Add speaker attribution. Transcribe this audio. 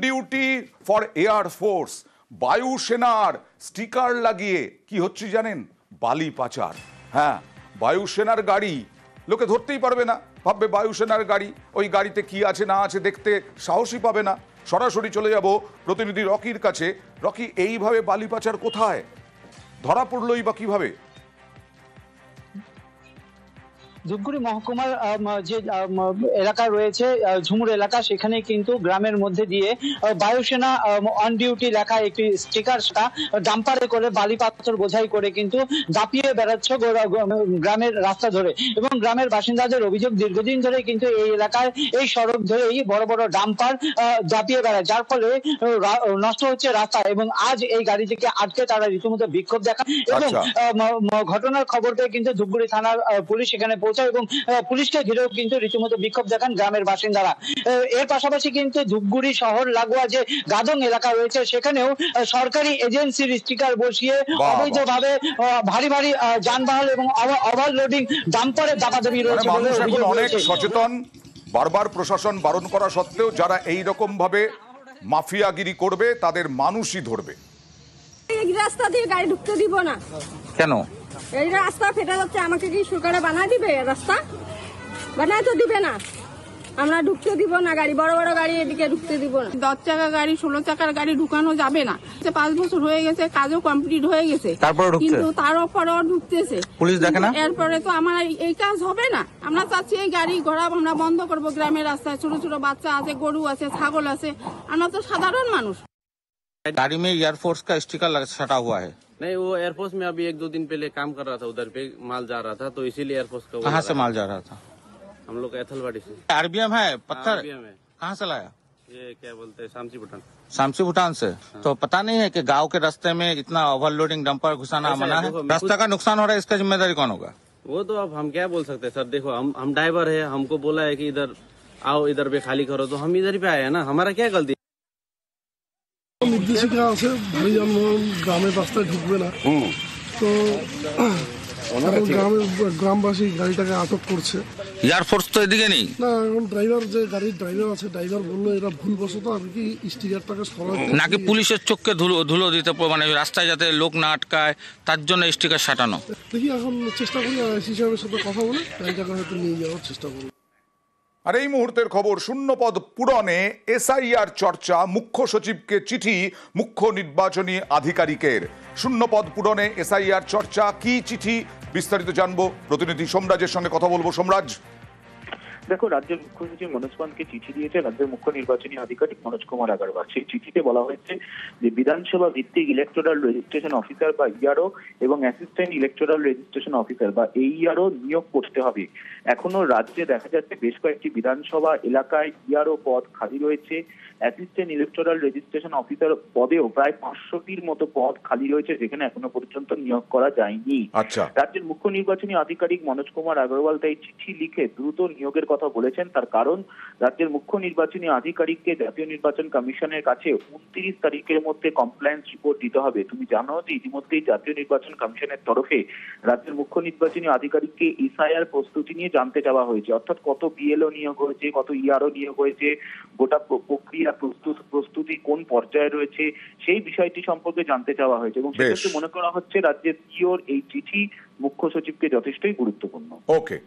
Speaker 1: Duty for air force, বায়ুসেনার sticker লাগিয়ে কি হচ্ছে জানেন? বালি পাচার। হ্যাঁ, বায়ুসেনার গাড়ি, লোকে ধরতেই পারবে না, ভাববে বায়ুসেনার গাড়ি, ওই গাড়িতে কি আছে না আছে দেখতে সাহসই পাবে না। সরাসরি চলে যাব প্রতিনিধি রকির কাছে। রকি, এইভাবে বালি পাচার কোথায় ধরা পড়লোই বা কিভাবে?
Speaker 2: ধূপগুড়ি মহকুমার যে এলাকা রয়েছে ঝুমুর এলাকা, সেখানে কিন্তু গ্রামের মধ্যে দিয়ে বায়ুসেনা অন ডিউটি লেখা একটি স্টিকার ডাম্পারে করে বালি পাথর বোঝাই করে কিন্তু দাপিয়ে বেড়াচ্ছে গ্রামের রাস্তা ধরে। এবং গ্রামের বাসিন্দাদের অভিযোগ, দীর্ঘদিন ধরে কিন্তু এই এলাকায় এই সড়ক ধরেই বড় বড় ডাম্পার দাপিয়ে বেড়ায়, যার ফলে নষ্ট হচ্ছে রাস্তা। এবং আজ এই গাড়িটিকে আটকে তারা রীতিমতো বিক্ষোভ দেখায় এবং ঘটনার খবর পেয়ে কিন্তু ধূপগুড়ি থানার পুলিশ এখানে এবং পুলিশকে ঘিরেও কিন্তু রীতিমতো বিক্ষোভ দেখান গ্রামের বাসিন্দারা। এর পাশাপাশি কিন্তু ধূপগুড়ি শহর লাগোয়া যে গাদং এলাকা রয়েছে, সেখানেও সরকারি এজেন্সির স্টিকার বসিয়ে অবৈধভাবে ভারী ভারী যানবাহন এবং ওভারলোডিং ডাম্পারে দাপাদাপি রয়েছে।
Speaker 1: মানুষ এখন অনেক সচেতন, বারবার প্রশাসন বারণ করা সত্ত্বেও যারা এই রকম ভাবে মাফিয়াগিরি করবে তাদের মানুষই ধরবে।
Speaker 3: এই রাস্তা দিয়ে গাড়ি ঢুকতে দিব না।
Speaker 1: কেন?
Speaker 3: এই রাস্তা ফেটে যাচ্ছে, আমাকে কি সরকারে বানায় দিবে? রাস্তা বানায় তো দিবে না, আমরা ঢুকতে দিব না গাড়ি, বড় বড় গাড়ি এদিকে ঢুকতে দিব না।
Speaker 4: 10 চাকা গাড়ি 16 চাকার গাড়ি ঢুকানো যাবে না। 5 বছর হয়ে গেছে, কাজও কমপ্লিট হয়ে গেছে, কিন্তু তারপরেও ঢুকতেছে।
Speaker 1: পুলিশ দেখে না,
Speaker 4: এরপরে তো আমার এই কাজ হবে না। আমরা চাচ্ছি এই গাড়ি ঘোড়া আমরা বন্ধ করব। গ্রামের রাস্তায় ছোট ছোট বাচ্চা আছে, গরু আছে, ছাগল আছে, আমরা তো সাধারণ মানুষ।
Speaker 5: गाड़ी में एयरफोर्स का स्टिकर सटा हुआ है।
Speaker 6: नहीं, वो एयरफोर्स में अभी 1-2 दिन पहले काम कर रहा था, उधर पे माल जा रहा था, तो इसीलिए एयरफोर्स का।
Speaker 5: कहाँ से माल जा रहा था?
Speaker 6: हम लोग एथलवाड़ी से।
Speaker 5: आरबीएम है पत्थर?
Speaker 6: आरबीएम है।
Speaker 5: कहाँ से लाया?
Speaker 6: ये क्या बोलते हैं, शामसी भूटान।
Speaker 5: शामसी भूटान से। तो पता नहीं है कि गांव के रास्ते में इतना ओवरलोडिंग डंपर घुसाना मना है? रास्ता का नुकसान हो रहा है, इसका जिम्मेदारी कौन होगा?
Speaker 6: वो तो अब हम क्या बोल सकते हैं सर। देखो, हम ड्राइवर है, हमको बोला है कि इधर आओ, इधर पे खाली करो, तो हम इधर पे आए हैं ना, हमारा क्या गलती?
Speaker 7: নির্দেশিকা আছে ভারী যানবাহন গ্রামের রাস্তায় ঢুকবে না, তো গ্রামবাসী গাড়িটাকে আটক করছে।
Speaker 5: এয়ারফোর্স তো এদিকে নেই
Speaker 7: না, এখন ড্রাইভার, যে গাড়ির ড্রাইভার আছে, ড্রাইভার বললো এরা ভুলবশত আর কি স্টিকারটাকে সরাতে।
Speaker 5: নাকি পুলিশের চোখকে ধুলো দিতে, মানে রাস্তায় যাতে লোক না আটকায় তার জন্য স্টিকার সাটানো।
Speaker 7: দেখি, এখন চেষ্টা করি আইসি সাহেবের সাথে কথা বলে গাড়িটাকে হয়তো নিয়ে যাওয়ার চেষ্টা করি।
Speaker 1: আর এই মুহূর্তের খবর, শূন্যপদ পূরণে এসআইআর চর্চা, মুখ্য সচিবকে চিঠি মুখ্য নির্বাচনী আধিকারিকের। শূন্যপদ পূরণে এসআইআর চর্চা, কি চিঠি বিস্তারিত জানবো, প্রতিনিধি সোমরাজের সঙ্গে কথা বলবো। সোমরাজ,
Speaker 8: দেখো, রাজ্যের মুখ্য সচিব মনোজ পানকে চিঠি দিয়েছে রাজ্যের মুখ্য নির্বাচনী আধিকারিক মনোজ কুমার আগরওয়াল। সেই চিঠিতে বলা হয়েছে যে বিধানসভা ভিত্তিক ইলেকটোরাল রেজিস্ট্রেশন অফিসার বা ইআরও এবং অ্যাসিস্ট্যান্ট ইলেকটোরাল রেজিস্ট্রেশন অফিসার বা এইআরও নিয়োগ করতে হবে। এখনো রাজ্যে দেখা যাচ্ছে বেশ কয়েকটি বিধানসভা এলাকায় ইআরও পদ খালি রয়েছে। অ্যাসিস্ট্যান্ট ইলেকটোরাল রেজিস্ট্রেশন অফিসার পদেও প্রায় 500টির মতো পদ খালি রয়েছে, যেখানে এখনো পর্যন্ত নিয়োগ করা যায়নি। রাজ্যের মুখ্য নির্বাচনী আধিকারিক মনোজ কুমার আগরওয়াল তাই চিঠি লিখে দ্রুত নিয়োগের কথা বলেছেন। তার কারণ, রাজ্যের মুখ্য নির্বাচনী আধিকারিককে জাতীয় নির্বাচন কমিশনের কাছে 29 তারিখের মধ্যে কমপ্লায়েন্স রিপোর্ট দিতে হবে। তুমি জানো যে ইতিমধ্যেই জাতীয় নির্বাচন কমিশনের তরফে রাজ্যের মুখ্য নির্বাচনী আধিকারিককে এসআইআর প্রস্তুতি নিয়ে জানতে চাওয়া হয়েছে, অর্থাৎ কত বিএলও নিয়োগ হয়েছে, কত ইআরও নিয়োগ হয়েছে, গোটা প্রক্রিয়া প্রস্তুতি কোন পর্যায়ে রয়েছে, সেই বিষয়টি সম্পর্কে জানতে চাওয়া হয়েছে। এবং সেক্ষেত্রে মনে করা হচ্ছে রাজ্যের সিওর এই চিঠি মুখ্য সচিবকে যথেষ্টই গুরুত্বপূর্ণ।
Speaker 1: ওকে।